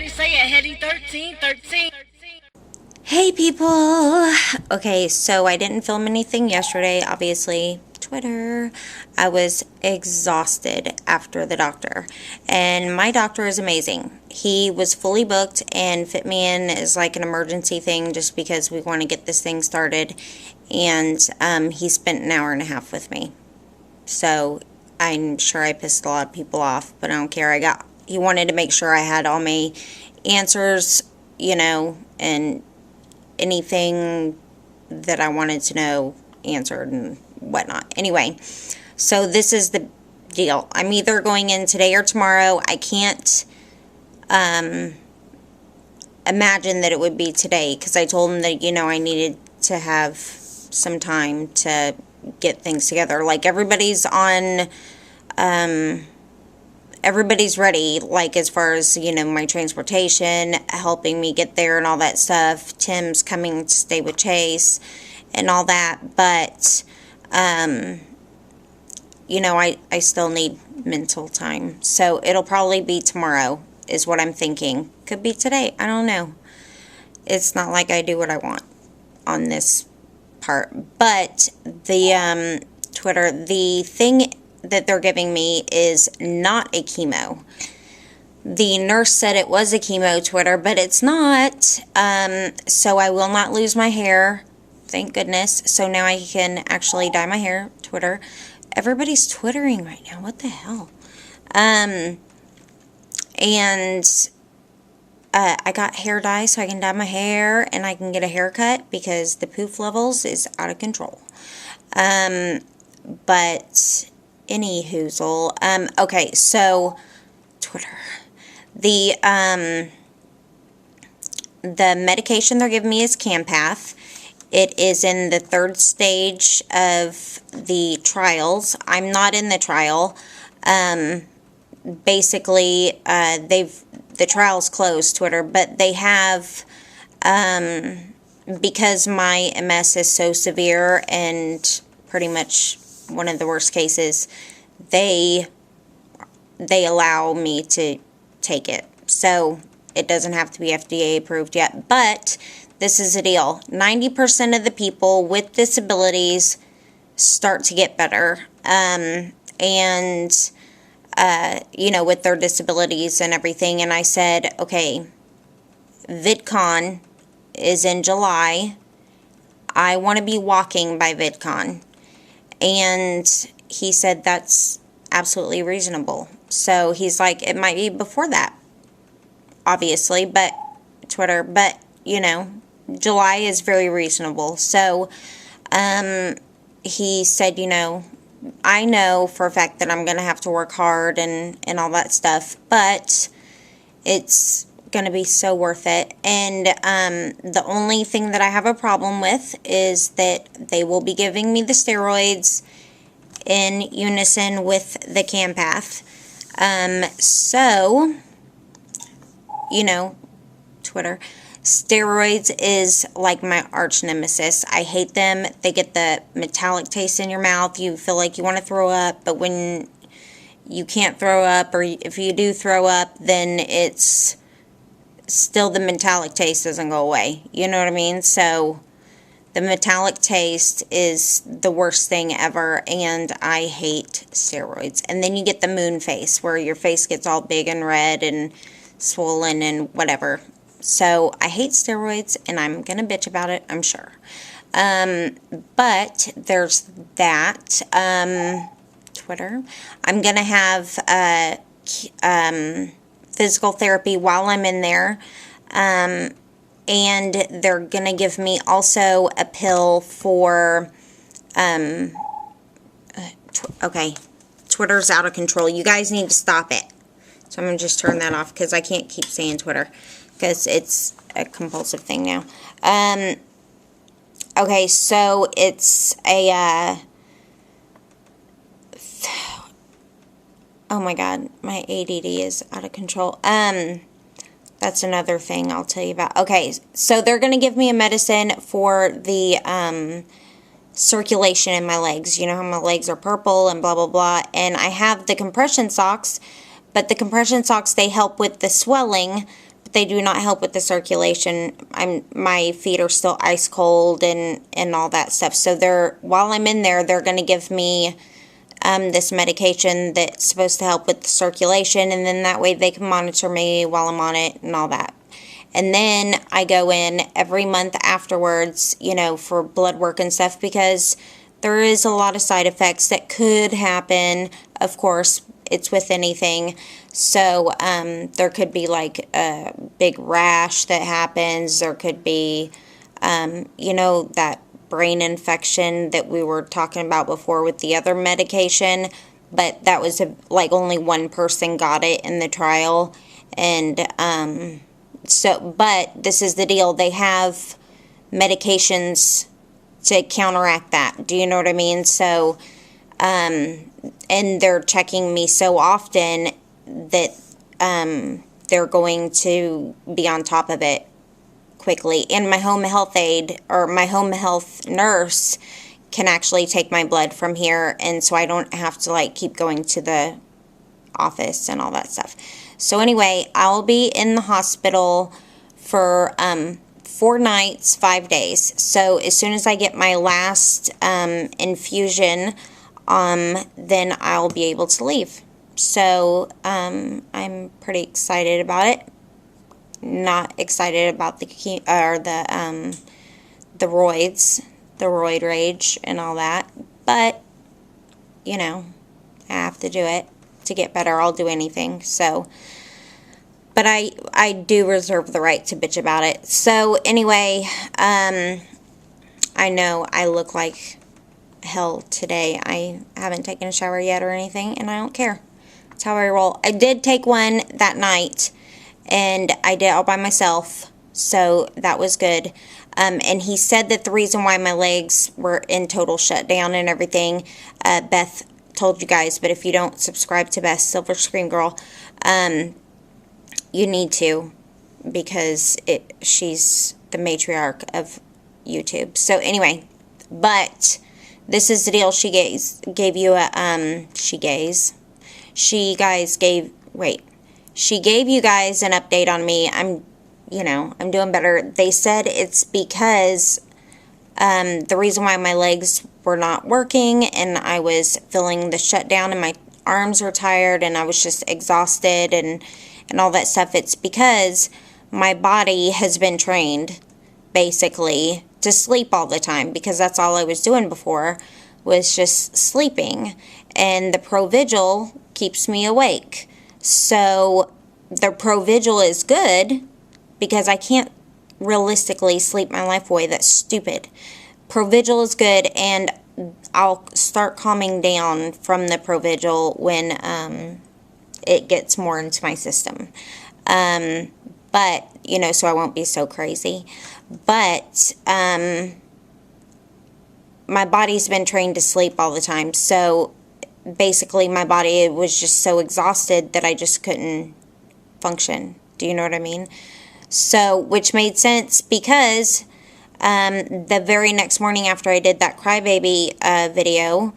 Everybody say it, Hetty 13, 13. Hey people! Okay, so I didn't film anything yesterday, obviously. Twitter. I was exhausted after the doctor. And my doctor is amazing. He was fully booked and fit me in as like an emergency thing just because we want to get this thing started. And he spent an hour and a half with me. So I'm sure I pissed a lot of people off, but I don't care. He wanted to make sure I had all my answers, you know, and anything that I wanted to know answered and whatnot. Anyway, so this is the deal. I'm either going in today or tomorrow. I can't imagine that it would be today because I told him that, you know, I needed to have some time to get things together. Like everybody's on, everybody's ready, like as far as, you know, my transportation, helping me get there and all that stuff. Tim's coming to stay with Chase and all that, but, you know, I still need mental time. So it'll probably be tomorrow is what I'm thinking. Could be today. I don't know. It's not like I do what I want on this part. But the, Twitter, the thing that they're giving me is not a chemo. The nurse said it was a chemo, Twitter, but it's not. So I will not lose my hair. Thank goodness. So now I can actually dye my hair, Twitter. Everybody's twittering right now. What the hell? And I got hair dye so I can dye my hair and I can get a haircut because the poof levels is out of control. But any hoozle. Okay, so Twitter. The medication they're giving me is Campath. It is in the 3rd stage of the trials. I'm not in the trial. Basically, the trial's closed, Twitter, but they have, because my MS is so severe and pretty much one of the worst cases, they allow me to take it. So it doesn't have to be FDA approved yet, but this is a deal. 90% of the people with disabilities start to get better. You know, with their disabilities and everything. And I said, okay, VidCon is in July. I want to be walking by VidCon. And he said that's absolutely reasonable. So he's like, it might be before that, obviously, but Twitter, but, you know, July is very reasonable. So, he said, you know, I know for a fact that I'm going to have to work hard and all that stuff, but it's going to be so worth it. And the only thing that I have a problem with is that they will be giving me the steroids in unison with the Campath. So, you know, Twitter, steroids is like my arch nemesis. I hate them. They get the metallic taste in your mouth. You feel like you want to throw up, but when you can't throw up, or if you do throw up, then it's still the metallic taste doesn't go away. You know what I mean? So the metallic taste is the worst thing ever, and I hate steroids. And then you get the moon face, where your face gets all big and red and swollen and whatever. So I hate steroids, and I'm going to bitch about it, I'm sure. But there's that. Twitter. I'm going to have physical therapy while I'm in there. And they're going to give me also a pill for, okay, Twitter's out of control. You guys need to stop it. So I'm going to just turn that off because I can't keep saying Twitter because it's a compulsive thing now. Okay, so it's a, oh my God, my ADD is out of control. That's another thing I'll tell you about. Okay, so they're going to give me a medicine for the circulation in my legs. You know how my legs are purple and blah, blah, blah. And I have the compression socks, but the compression socks, they help with the swelling. they do not help with the circulation. My feet are still ice cold and all that stuff. So while I'm in there, they're going to give me this medication that's supposed to help with the circulation, and then that way they can monitor me while I'm on it and all that. And then I go in every month afterwards, you know, for blood work and stuff, because there is a lot of side effects that could happen. Of course, it's with anything. So there could be like a big rash that happens. There could be, you know, that brain infection that we were talking about before with the other medication. But that was like only one person got it in the trial. And but this is the deal. They have medications to counteract that. Do you know what I mean? So, and they're checking me so often that they're going to be on top of it quickly. And my home health aide, or my home health nurse, can actually take my blood from here, and so I don't have to like keep going to the office and all that stuff. So anyway, I'll be in the hospital for 4 nights, 5 days. So as soon as I get my last infusion, then I'll be able to leave. So I'm pretty excited about it. Not excited about the roids, the roid rage and all that. But you know, I have to do it to get better. I'll do anything. So, but I do reserve the right to bitch about it. So anyway, I know I look like hell today. I haven't taken a shower yet or anything, and I don't care. That's how I roll. I did take one that night, and I did it all by myself, so that was good. And he said that the reason why my legs were in total shutdown and everything, Beth told you guys, but if you don't subscribe to Beth, Silver Screen Girl, you need to, because she's the matriarch of YouTube. So anyway, but this is the deal. She gave you a she gave you guys an update on me. I'm doing better. They said it's because the reason why my legs were not working and I was feeling the shutdown and my arms were tired and I was just exhausted and all that stuff, it's because my body has been trained basically to sleep all the time, because that's all I was doing before, was just sleeping, and the Provigil keeps me awake. So the Provigil is good because I can't realistically sleep my life away. That's stupid. Provigil is good, and I'll start calming down from the Provigil when it gets more into my system. But, you know, so I won't be so crazy. But my body's been trained to sleep all the time. So basically my body was just so exhausted that I just couldn't function. Do you know what I mean? So, which made sense because the very next morning after I did that crybaby video,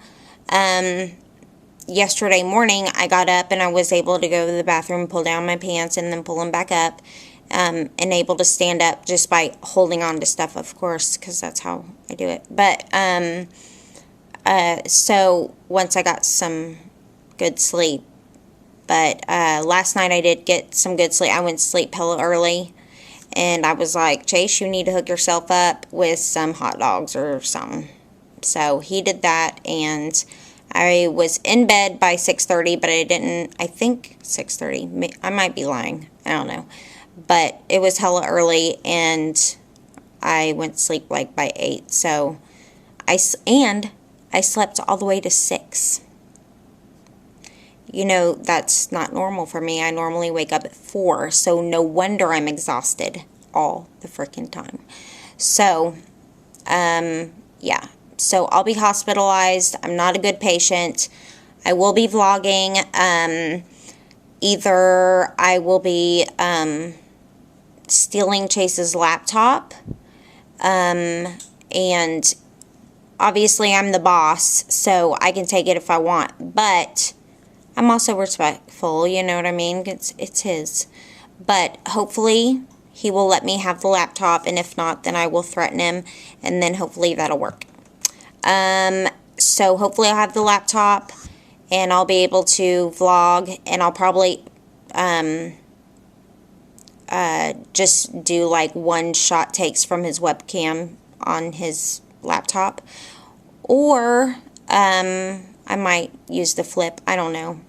yesterday morning I got up and I was able to go to the bathroom, pull down my pants, and then pull them back up, and able to stand up just by holding on to stuff, of course, because that's how I do it. But so once I got some good sleep, but last night I did get some good sleep. I went to sleep hella early, and I was like, Chase, you need to hook yourself up with some hot dogs or something. So he did that, and I was in bed by 6:30, but I think 6:30. I might be lying. I don't know. But it was hella early, and I went to sleep like by 8. So I slept all the way to 6. You know, that's not normal for me. I normally wake up at 4, so no wonder I'm exhausted all the freaking time. So, yeah. So I'll be hospitalized. I'm not a good patient. I will be vlogging. Either I will be stealing Chase's laptop, and obviously I'm the boss, so I can take it if I want, but I'm also respectful, you know what I mean? It's his. But hopefully he will let me have the laptop, and if not, then I will threaten him, and then hopefully that'll work. So hopefully I'll have the laptop, and I'll be able to vlog, and I'll probably just do like one-shot takes from his webcam on his laptop, or I might use the flip. I don't know.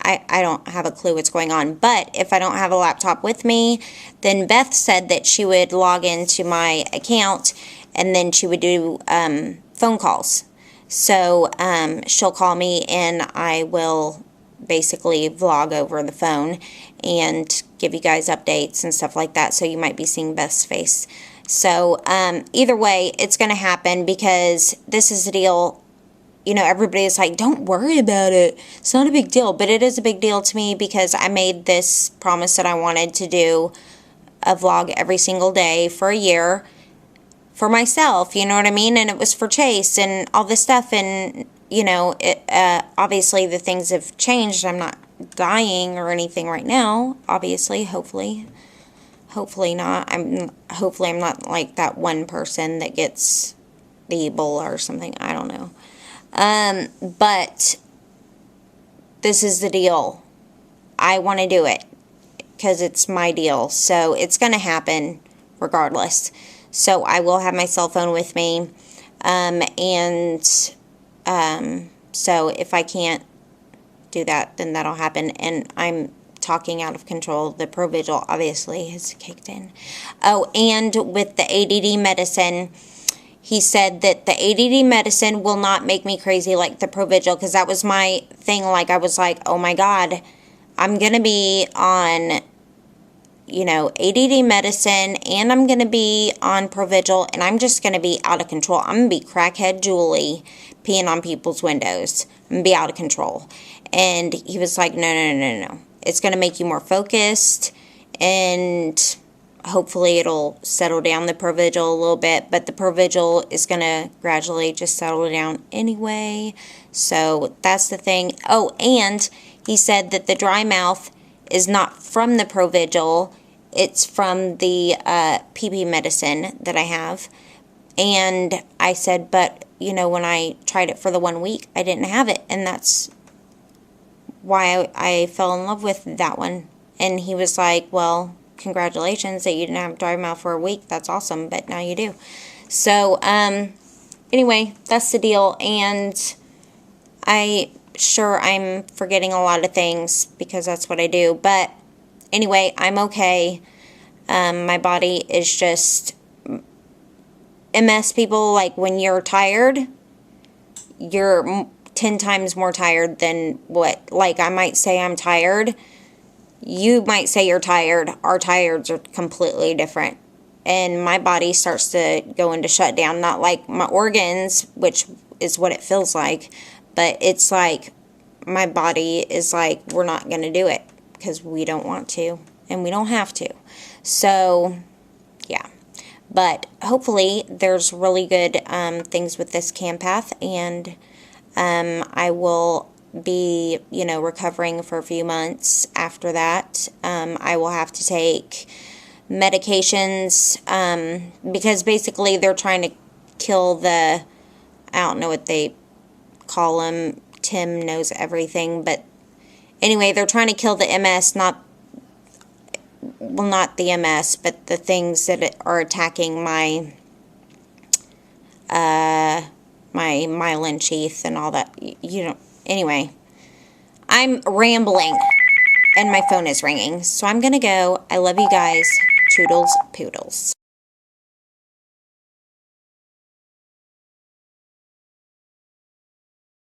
I don't have a clue what's going on. But if I don't have a laptop with me, then Beth said that she would log into my account, and then she would do phone calls. So she'll call me, and I will basically vlog over the phone and give you guys updates and stuff like that. So you might be seeing Beth's face. So either way, it's going to happen, because this is the deal. You know, everybody's like, don't worry about it. It's not a big deal. But it is a big deal to me, because I made this promise that I wanted to do a vlog every single day for a year for myself. You know what I mean? And it was for Chase and all this stuff. And, you know, obviously the things have changed. I'm not dying or anything right now. Obviously, hopefully not. Hopefully I'm not like that one person that gets the Ebola or something. I don't know. But this is the deal. I want to do it because it's my deal. So it's going to happen regardless. So I will have my cell phone with me. So if I can't do that, then that'll happen. And I'm talking out of control. The Provigil obviously has kicked in. Oh, and with the ADD medicine, he said that the ADD medicine will not make me crazy like the Provigil, because that was my thing. Like, I was like, oh my God, I'm going to be on, you know, ADD medicine, and I'm going to be on Provigil, and I'm just going to be out of control. I'm going to be crackhead Julie peeing on people's windows. I'm going to be out of control. And he was like, no. It's going to make you more focused, and hopefully it'll settle down the Provigil a little bit, but the Provigil is going to gradually just settle down anyway. So that's the thing. Oh, and he said that the dry mouth is not from the Provigil. It's from the PP medicine that I have. And I said, but, you know, when I tried it for the 1 week, I didn't have it. And that's why I fell in love with that one. And he was like, well, congratulations that you didn't have dry mouth for a week. That's awesome, but now you do. So, anyway, that's the deal. And I'm forgetting a lot of things, because that's what I do. But anyway, I'm okay. My body is just MS, people. Like, when you're tired, you're 10 times more tired than what, like, I might say I'm tired. You might say you're tired. Our tireds are completely different. And my body starts to go into shutdown. Not like my organs, which is what it feels like. But it's like my body is like, we're not going to do it. Because we don't want to. And we don't have to. So, yeah. But hopefully there's really good things with this Campath. And I will be, you know, recovering for a few months after that. I will have to take medications, because basically they're trying to kill the, I don't know what they call them, Tim knows everything, but anyway, they're trying to kill the MS, not the MS, but the things that are attacking my my myelin sheath and all that, you know. Anyway, I'm rambling, and my phone is ringing, so I'm going to go. I love you guys. Toodles, poodles.